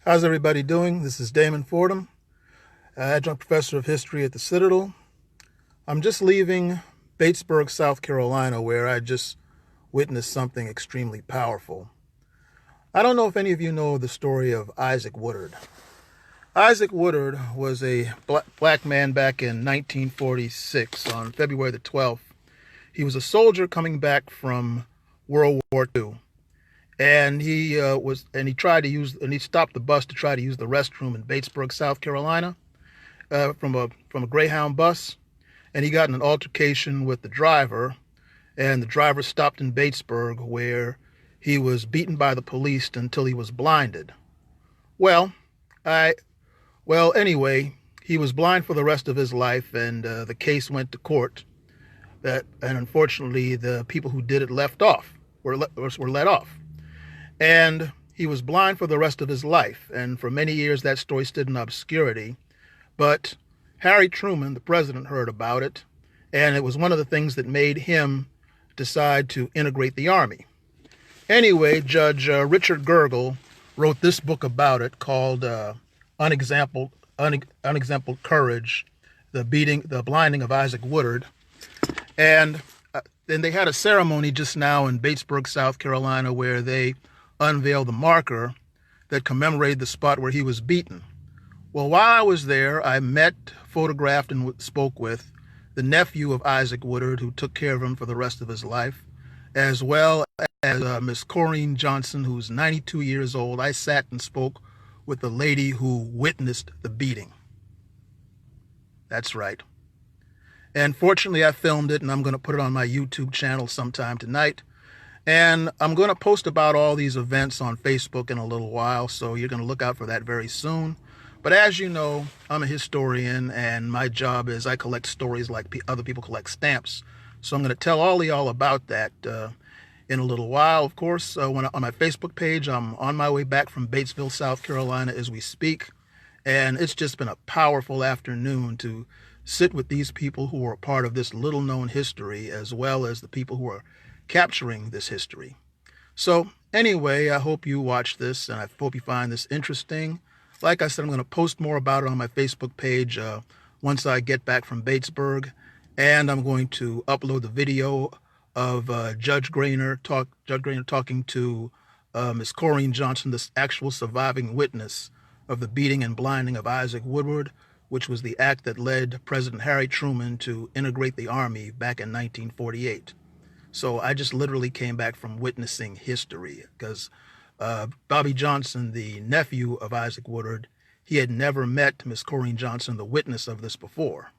How's everybody doing? This is Damon Fordham, adjunct professor of history at the Citadel. I'm just leaving Batesburg, South Carolina, where I just witnessed something extremely powerful. I don't know if any of you know the story of Isaac Woodard. Isaac Woodard was a black man back in 1946 on February the 12th. He was a soldier coming back from World War II. And he stopped the bus to try to use the restroom in Batesburg, South Carolina, from a Greyhound bus, and he got in an altercation with the driver, and the driver stopped in Batesburg, where he was beaten by the police until he was blinded. Anyway, he was blind for the rest of his life, and the case went to court. And unfortunately, the people who did it were let off. And he was blind for the rest of his life. And for many years, that story stood in obscurity. But Harry Truman, the president, heard about it. And it was one of the things that made him decide to integrate the Army. Anyway, Judge Richard Gergel wrote this book about it called Unexampled Courage, the Blinding of Isaac Woodard. And then they had a ceremony just now in Batesburg, South Carolina, where they unveiled the marker that commemorated the spot where he was beaten. Well, while I was there, I met, photographed, and spoke with the nephew of Isaac Woodard, who took care of him for the rest of his life, as well as Miss Corrine Johnson, who's 92 years old. I sat and spoke with the lady who witnessed the beating. That's right. And fortunately, I filmed it, and I'm going to put it on my YouTube channel sometime tonight. And I'm going to post about all these events on Facebook in a little while, so you're going to look out for that very soon. But as you know, I'm a historian, and my job is I collect stories like other people collect stamps. So I'm going to tell all of y'all about that in a little while. Of course, on my Facebook page, I'm on my way back from Batesville, South Carolina as we speak. And it's just been a powerful afternoon to sit with these people who are part of this little-known history, as well as the people who are capturing this history. So anyway, I hope you watch this, and I hope you find this interesting. Like I said, I'm going to post more about it on my Facebook page once I get back from Batesburg, and I'm going to upload the video of Judge Grainer talking to Miss Corrine Johnson, this actual surviving witness of the beating and blinding of Isaac Woodward, which was the act that led President Harry Truman to integrate the Army back in 1948. So I just literally came back from witnessing history, because Bobby Johnson, the nephew of Isaac Woodard, he had never met Miss Corrine Johnson, the witness of this, before.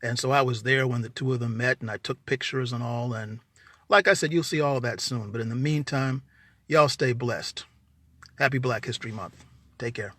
And so I was there when the two of them met, and I took pictures and all. And like I said, you'll see all of that soon. But in the meantime, y'all stay blessed. Happy Black History Month. Take care.